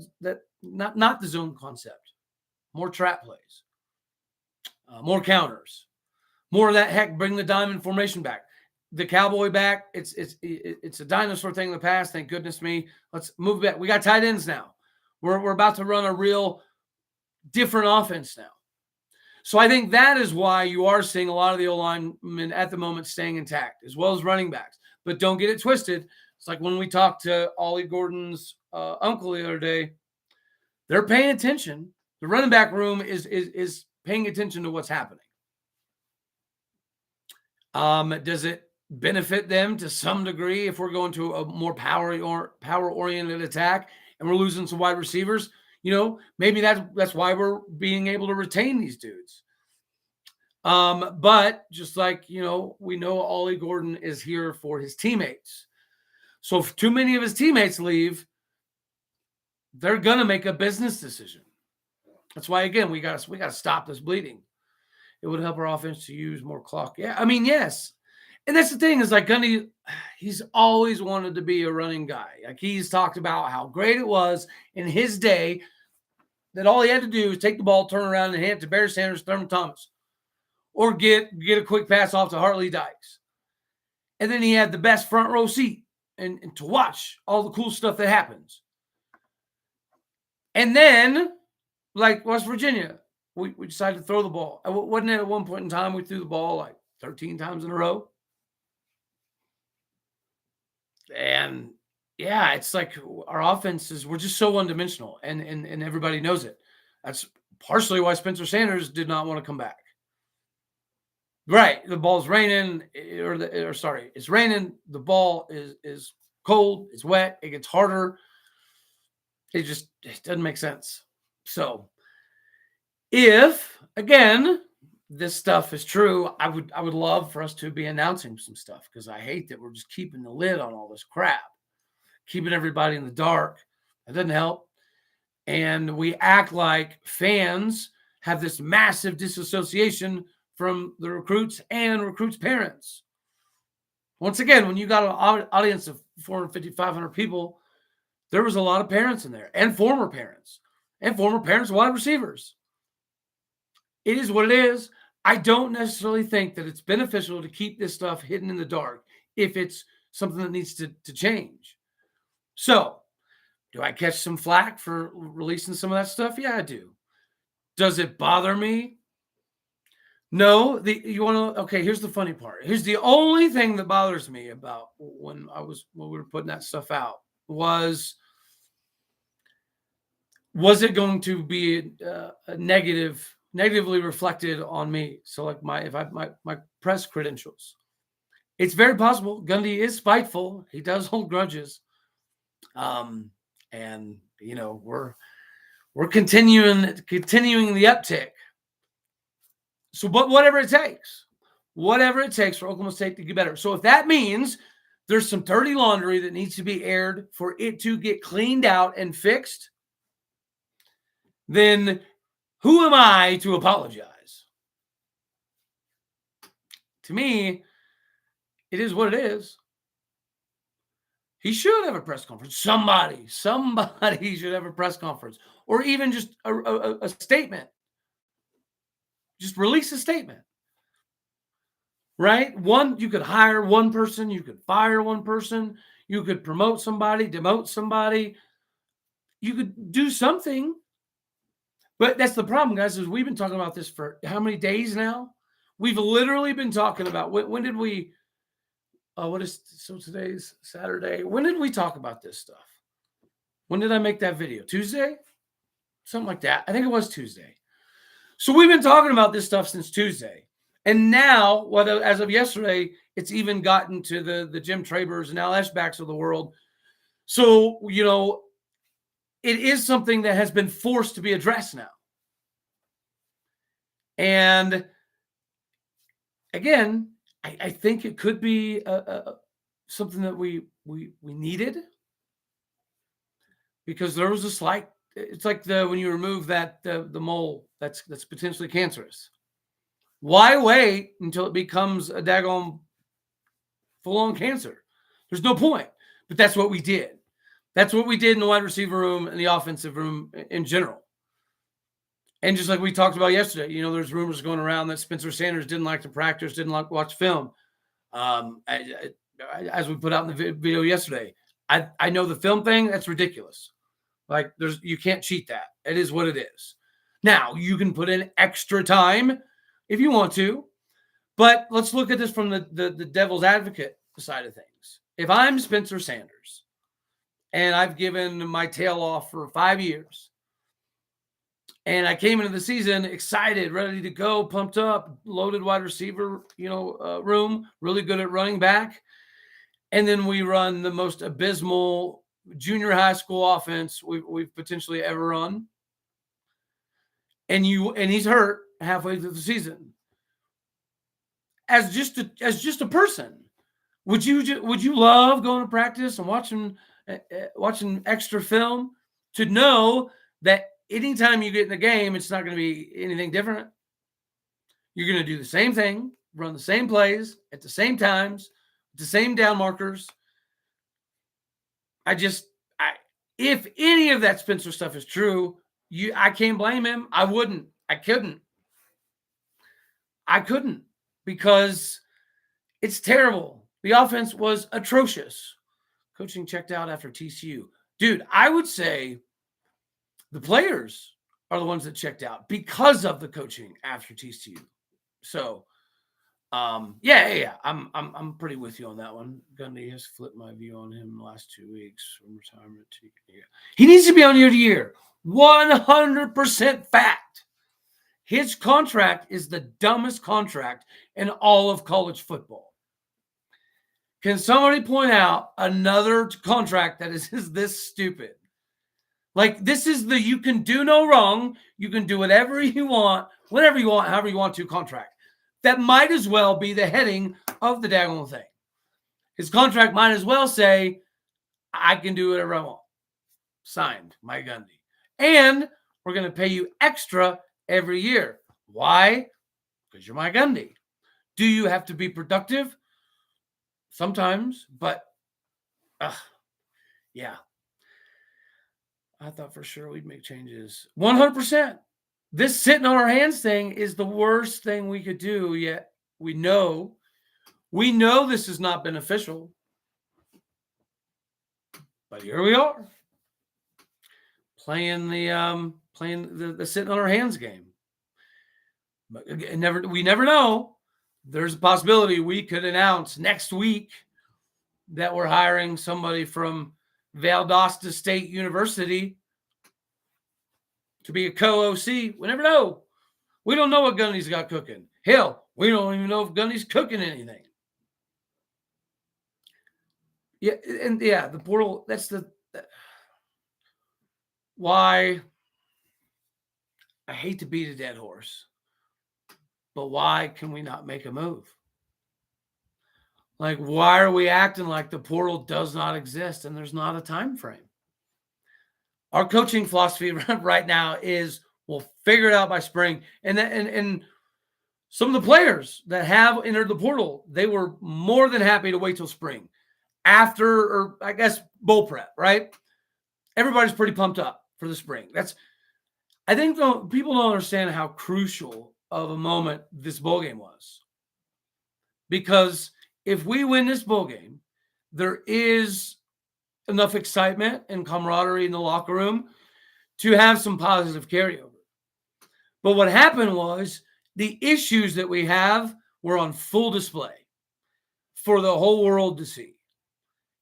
not the zone concept, more trap plays, more counters, more of that, heck, bring the diamond formation back. The cowboy back, it's a dinosaur thing in the past. Thank goodness me. Let's move back. We got tight ends now. We're about to run a real different offense now. So I think that is why you are seeing a lot of the O-linemen at the moment staying intact, as well as running backs. But don't get it twisted. It's like when we talked to Ollie Gordon's uncle the other day. They're paying attention. The running back room is paying attention to what's happening. Does it benefit them to some degree if we're going to a more power-oriented attack and we're losing some wide receivers? Maybe that's why we're being able to retain these dudes. But just like, we know Ollie Gordon is here for his teammates. So if too many of his teammates leave, they're going to make a business decision. That's why, again, we got to stop this bleeding. It would help our offense to use more clock. Yeah, I mean, yes. And that's the thing is he's always wanted to be a running guy. Like he's talked about how great it was in his day that all he had to do was take the ball, turn around, and hand it to Barry Sanders, Thurman Thomas, or get a quick pass off to Hartley Dykes. And then he had the best front row seat and to watch all the cool stuff that happens. And then, like West Virginia, we decided to throw the ball. Wasn't it at one point in time we threw the ball like 13 times in a row. And yeah, it's like our offenses, we're just so one-dimensional, and everybody knows it. That's partially why Spencer Sanders did not want to come back. Right. The ball's raining, it's raining. The ball is cold, it's wet, it gets harder. It doesn't make sense. So if again this stuff is true, I would love for us to be announcing some stuff, because I hate that we're just keeping the lid on all this crap, keeping everybody in the dark. That doesn't help. And we act like fans have this massive disassociation from the recruits and recruits' parents. Once again, when you got an audience of 450, 500 people, there was a lot of parents in there, and former parents wide receivers. It is what it is. I don't necessarily think that it's beneficial to keep this stuff hidden in the dark if it's something that needs to change. So, do I catch some flack for releasing some of that stuff? Yeah, I do. Does it bother me? No. Okay, here's the funny part. Here's the only thing that bothers me about when we were putting that stuff out was it going to be a negatively reflected on me? So like my press credentials. It's very possible. Gundy is spiteful. He does hold grudges. And we're continuing the uptick. So, but whatever it takes for Oklahoma State to get better. So if that means there's some dirty laundry that needs to be aired for it to get cleaned out and fixed, then who am I to apologize? To me, it is what it is. He should have a press conference. Somebody should have a press conference, or even just a statement. Just release a statement, right? You could hire one person, you could fire one person, you could promote somebody, demote somebody. You could do something. But that's the problem, guys, is we've been talking about this for how many days now? We've literally been talking about when did we today's Saturday. When did we talk about this stuff? When did I make that video? Tuesday? Something like that. I think it was Tuesday. So we've been talking about this stuff since Tuesday. And now, as of yesterday, it's even gotten to the Jim Trabers and Al Eschbachs of the world. So, it is something that has been forced to be addressed now. And again, I think it could be something that we needed, because there was a slight. It's like when you remove the mole that's potentially cancerous. Why wait until it becomes a daggone full-on cancer? There's no point. But that's what we did. That's what we did in the wide receiver room and the offensive room in general. And just like we talked about yesterday, there's rumors going around that Spencer Sanders didn't like to practice, didn't like to watch film. As we put out in the video yesterday, I know the film thing, that's ridiculous. Like you can't cheat that. It is what it is. Now, you can put in extra time if you want to, but let's look at this from the devil's advocate side of things. If I'm Spencer Sanders and I've given my tail off for 5 years, and I came into the season excited, ready to go, pumped up, loaded wide receiver, room, really good at running back. And then we run the most abysmal junior high school offense we've potentially ever run. And he's hurt halfway through the season. As just a person, would you love going to practice and watching extra film to know that anytime you get in the game, it's not going to be anything different? You're going to do the same thing, run the same plays at the same times, the same down markers. If any of that Spencer stuff is true, I can't blame him. I couldn't, because it's terrible. The offense was atrocious. Coaching checked out after TCU. Dude, I would say the players are the ones that checked out because of the coaching after TCU. So, Yeah. I'm pretty with you on that one. Gundy has flipped my view on him in the last 2 weeks from retirement to He needs to be on year to year. 100% fact. His contract is the dumbest contract in all of college football. Can somebody point out another contract that is this stupid? Like, this is the you can do no wrong, you can do whatever you want, whenever you want, however you want to contract. That might as well be the heading of the daggone thing. His contract might as well say, I can do whatever I want. Signed, Mike Gundy. And we're going to pay you extra every year. Why? Because you're Mike Gundy. Do you have to be productive? Sometimes, but yeah. I thought for sure we'd make changes. 100%. This sitting on our hands thing is the worst thing we could do, yet we know this is not beneficial. But here we are. Playing the sitting on our hands game. But we never know. There's a possibility we could announce next week that we're hiring somebody from Valdosta State University to be a co-OC. We never know. We don't know what Gundy's got cooking. Hell, we don't even know if Gundy's cooking anything. Yeah, and yeah, the portal, that's why I hate to beat a dead horse, but why can we not make a move? Like, why are we acting like the portal does not exist and there's not a time frame? Our coaching philosophy right now is we'll figure it out by spring. And some of the players that have entered the portal, they were more than happy to wait till spring after, or I guess, bowl prep, right? Everybody's pretty pumped up for the spring. I think people don't understand how crucial of a moment this bowl game was. Because if we win this bowl game, there is enough excitement and camaraderie in the locker room to have some positive carryover. But what happened was the issues that we have were on full display for the whole world to see.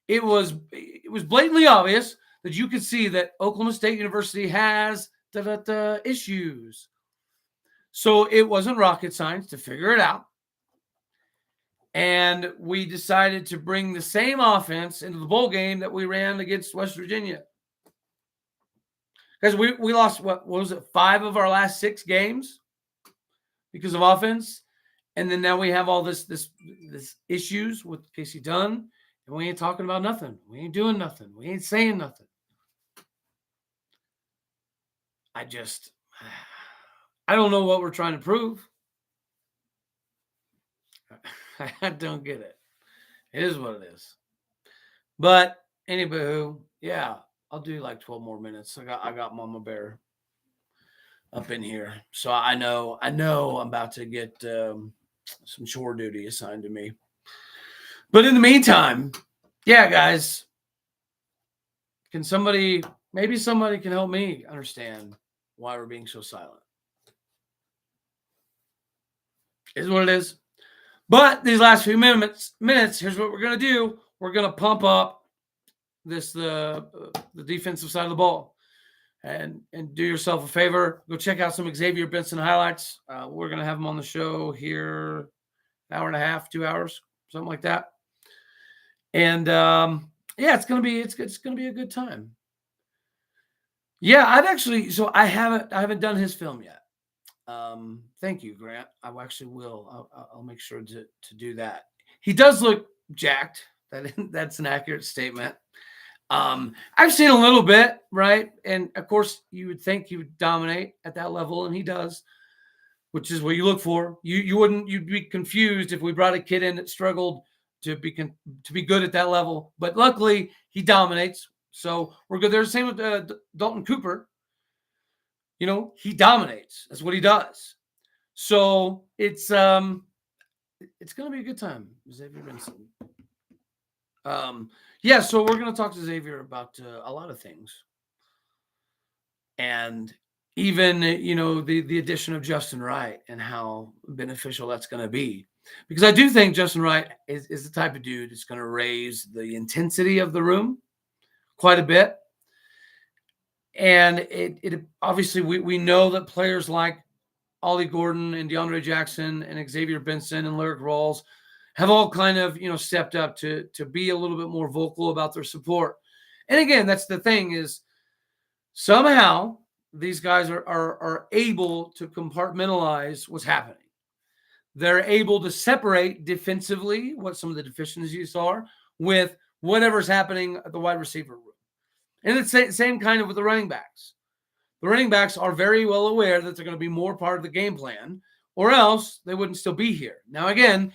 It was blatantly obvious that you could see that Oklahoma State University has issues. So it wasn't rocket science to figure it out. And we decided to bring the same offense into the bowl game that we ran against West Virginia. Because we lost, what was it, 5 of our last 6 games because of offense. And then now we have all this issues with Casey Dunn, and we ain't talking about nothing. We ain't doing nothing. We ain't saying nothing. I don't know what we're trying to prove. I don't get it. It is what it is. But anywho, yeah, I'll do like 12 more minutes. I got Mama Bear up in here, so I know I'm about to get some chore duty assigned to me. But in the meantime, yeah, guys, maybe somebody can help me understand why we're being so silent. Is what it is. But these last few minutes, here's what we're going to do. We're going to pump up the defensive side of the ball. And do yourself a favor. Go check out some Xavier Benson highlights. We're going to have him on the show here an hour and a half, 2 hours, something like that. And yeah, it's going to be a good time. Yeah, I haven't done his film yet. Thank you, Grant. I actually will. I'll make sure to do that. He does look jacked. That's an accurate statement. I've seen a little bit, right? And of course, you would think he would dominate at that level, and he does, which is what you look for. You'd be confused if we brought a kid in that struggled to be good at that level, but luckily he dominates. So we're good. There's the same with Dalton Cooper. You know, he dominates. That's what he does. So it's going to be a good time, Xavier Benson. Yeah, so we're going to talk to Xavier about a lot of things. And even the addition of Justin Wright and how beneficial that's going to be, because I do think Justin Wright is the type of dude that's going to raise the intensity of the room quite a bit. And it obviously we know that players like Ollie Gordon and DeAndre Jackson and Xavier Benson and Lyric Rawls have all kind of stepped up to be a little bit more vocal about their support. And again, that's the thing, is somehow these guys are able to compartmentalize what's happening. They're able to separate defensively what some of the deficiencies are with whatever's happening at the wide receiver room. And it's the same kind of with the running backs. The running backs are very well aware that they're going to be more part of the game plan, or else they wouldn't still be here. Now, again,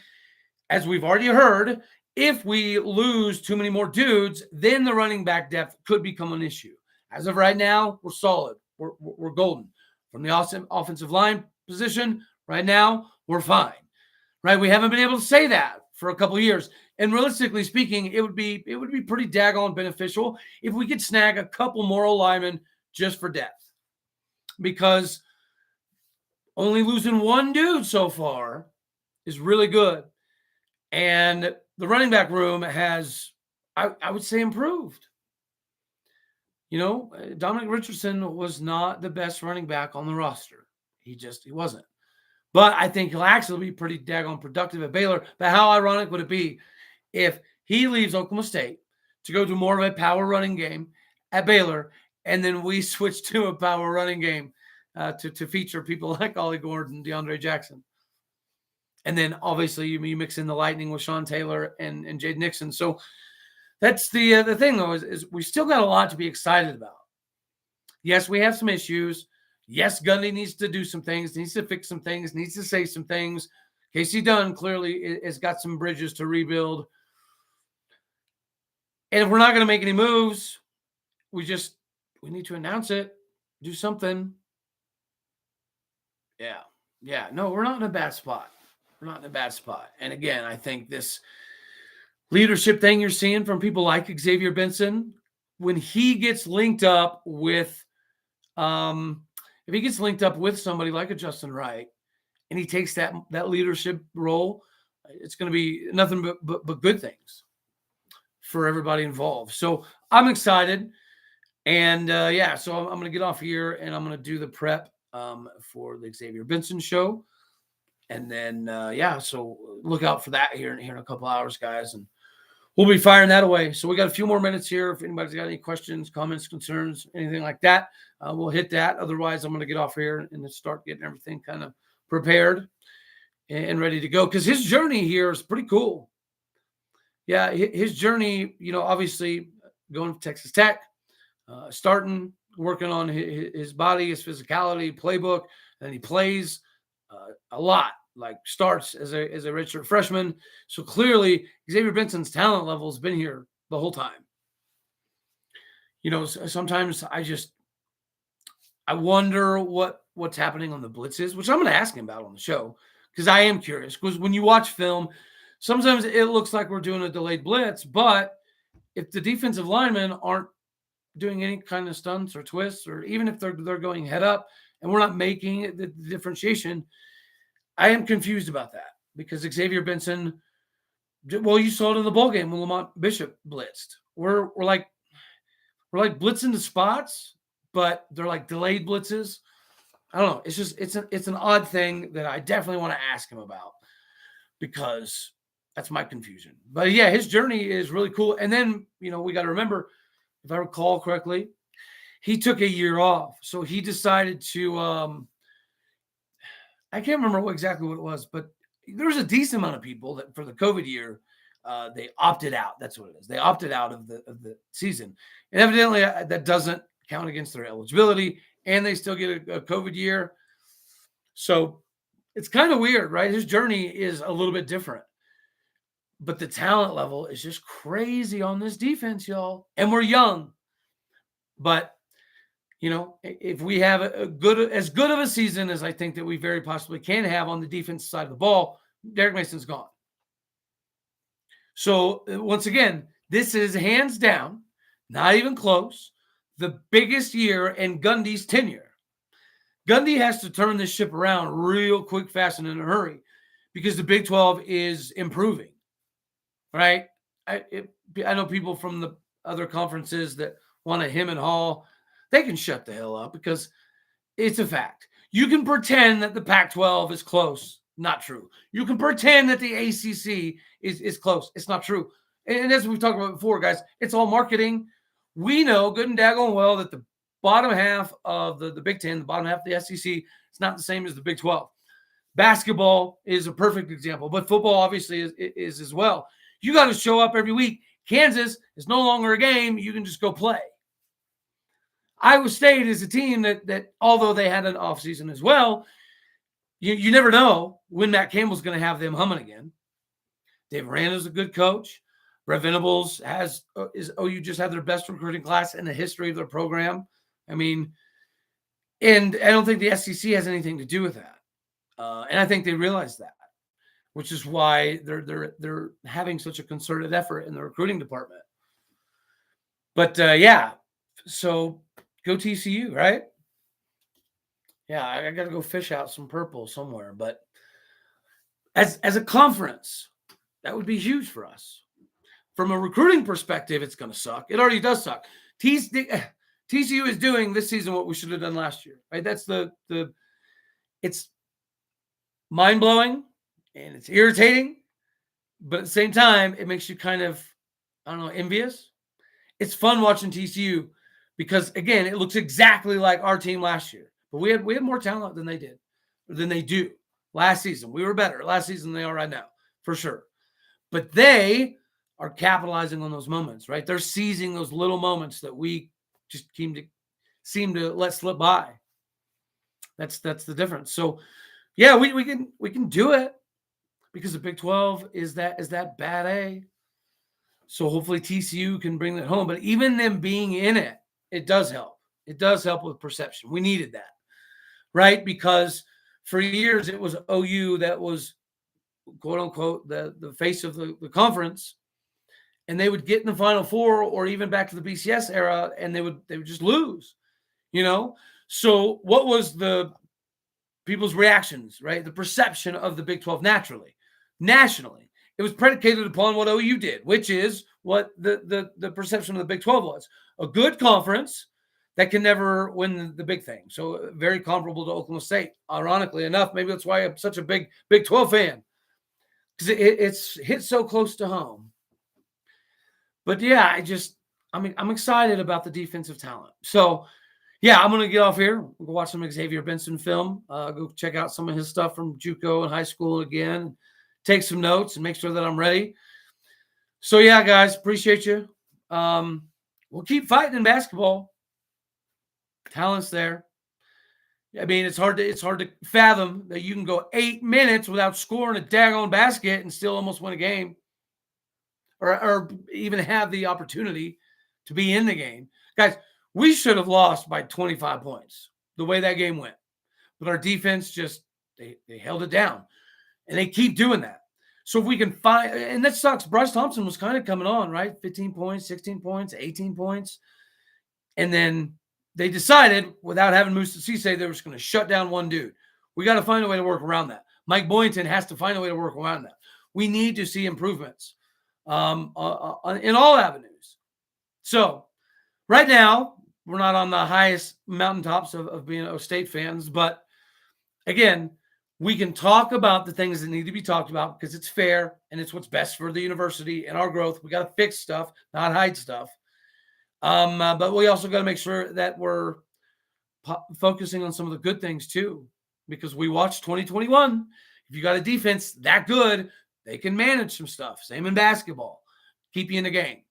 as we've already heard, if we lose too many more dudes, then the running back depth could become an issue. As of right now, we're solid. We're golden. From the offensive line position, right now, we're fine. Right? We haven't been able to say that for a couple of years. And realistically speaking, it would be pretty daggone beneficial if we could snag a couple more linemen just for depth. Because only losing one dude so far is really good. And the running back room has, I would say, improved. Dominic Richardson was not the best running back on the roster. He wasn't. But I think he'll actually be pretty daggone productive at Baylor. But how ironic would it be if he leaves Oklahoma State to go to more of a power running game at Baylor, and then we switch to a power running game to feature people like Ollie Gordon, DeAndre Jackson. And then obviously you mix in the Lightning with Sean Taylor and Jade Nixon. So that's the thing, though, is we still got a lot to be excited about. Yes, we have some issues. Yes, Gundy needs to do some things, needs to fix some things, needs to say some things. Casey Dunn clearly has got some bridges to rebuild. And if we're not going to make any moves, we need to announce it, do something. Yeah. No, we're not in a bad spot. We're not in a bad spot. And again, I think this leadership thing you're seeing from people like Xavier Benson, when he gets linked up with, if he gets linked up with somebody like a Justin Wright, and he takes that leadership role, it's going to be nothing but good things for everybody involved. So I'm excited. And so I'm going to get off here and I'm going to do the prep for the Xavier Benson show. And then, so look out for that here in a couple hours, guys. And we'll be firing that away. So we got a few more minutes here. If anybody's got any questions, comments, concerns, anything like that, we'll hit that. Otherwise, I'm going to get off here and start getting everything kind of prepared and ready to go. Because his journey here is pretty cool. Yeah, his journey, obviously going to Texas Tech, starting, working on his body, his physicality, playbook, and he plays a lot, like starts as a redshirt freshman. So clearly Xavier Benson's talent level has been here the whole time. Sometimes I wonder what's happening on the blitzes, which I'm going to ask him about on the show, because I am curious. Because when you watch film, sometimes it looks like we're doing a delayed blitz, but if the defensive linemen aren't doing any kind of stunts or twists, or even if they're going head up and we're not making the differentiation, I am confused about that, because Xavier Benson, well, you saw it in the bowl game when Lamont Bishop blitzed. We're like blitzing the spots, but they're like delayed blitzes. I don't know. It's an odd thing that I definitely want to ask him about, because that's my confusion. But yeah, his journey is really cool. And then, we got to remember, if I recall correctly, he took a year off. So he decided to, I can't remember exactly what it was, but there was a decent amount of people that for the COVID year, they opted out. That's what it is. They opted out of the season. And evidently that doesn't count against their eligibility, and they still get a COVID year. So it's kind of weird, right? His journey is a little bit different. But the talent level is just crazy on this defense, y'all. And we're young. But, if we have as good of a season as I think that we very possibly can have on the defense side of the ball, Derek Mason's gone. So once again, this is hands down, not even close, the biggest year in Gundy's tenure. Gundy has to turn this ship around real quick, fast, and in a hurry because the Big 12 is improving, right? I know people from the other conferences that want to hem and haw. They can shut the hell up because it's a fact. You can pretend that the Pac-12 is close. Not true. You can pretend that the ACC is close. It's not true. And as we've talked about before, guys, it's all marketing. We know good and daggone well that the bottom half of the Big Ten, the bottom half of the SEC, it's not the same as the Big 12. Basketball is a perfect example, but football obviously is as well. You got to show up every week. Kansas is no longer a game. You can just go play. Iowa State is a team that although they had an offseason as well, you never know when Matt Campbell's going to have them humming again. Dave Aranda's a good coach. Brett Venables OU just had their best recruiting class in the history of their program. I mean, and I don't think the SEC has anything to do with that. And I think they realize that, which is why they're having such a concerted effort in the recruiting department. But yeah, so go TCU, right? Yeah, I got to go fish out some purple somewhere. But as a conference, that would be huge for us. From a recruiting perspective, it's going to suck. It already does suck. TCU is doing this season what we should have done last year, right? That's it's mind-blowing and it's irritating, but at the same time, it makes you kind of, I don't know, envious. It's fun watching TCU because, again, it looks exactly like our team last year. But we had more talent than they do last season. We were better last season than they are right now, for sure. But they are capitalizing on those moments, right? They're seizing those little moments that we just seem to let slip by. That's the difference. So, yeah, we can do it because the Big 12 is that bad A. So hopefully TCU can bring that home. But even them being in it, it does help. It does help with perception. We needed that, right? Because for years it was OU that was, quote unquote, the face of the conference, and they would get in the Final Four or even back to the BCS era, and they would just lose, So what was the people's reactions, right? The perception of the Big 12 nationally, it was predicated upon what OU did, which is what the perception of the Big 12 was: a good conference that can never win the big thing. So very comparable to Oklahoma State. Ironically enough, maybe that's why I'm such a big Big 12 fan, because it's hit so close to home. But yeah, I'm excited about the defensive talent. So yeah, I'm going to get off here. We'll go watch some Xavier Benson film. Go check out some of his stuff from JUCO and high school again. Take some notes and make sure that I'm ready. So yeah, guys, appreciate you. We'll keep fighting in basketball. Talent's there. I mean, it's hard to fathom that you can go 8 minutes without scoring a daggone basket and still almost win a game, or even have the opportunity to be in the game. Guys, we should have lost by 25 points the way that game went. But our defense just, they held it down. And they keep doing that. So if we can find, and that sucks. Bryce Thompson was kind of coming on, right? 15 points, 16 points, 18 points. And then they decided, without having Musa Cisse, they were just going to shut down one dude. We got to find a way to work around that. Mike Boynton has to find a way to work around that. We need to see improvements in all avenues. So right now, we're not on the highest mountaintops of being O State fans, but again, we can talk about the things that need to be talked about because it's fair and it's what's best for the university and our growth. We got to fix stuff, not hide stuff. But we also got to make sure that we're focusing on some of the good things too, because we watched 2021. If you got a defense that good, they can manage some stuff. Same in basketball, keep you in the game.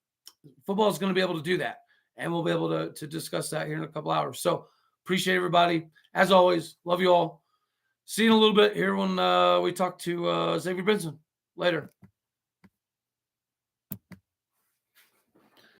Football is going to be able to do that, and we'll be able to discuss that here in a couple hours. So appreciate everybody. As always, love you all. See you in a little bit here when we talk to Xavier Benson. Later.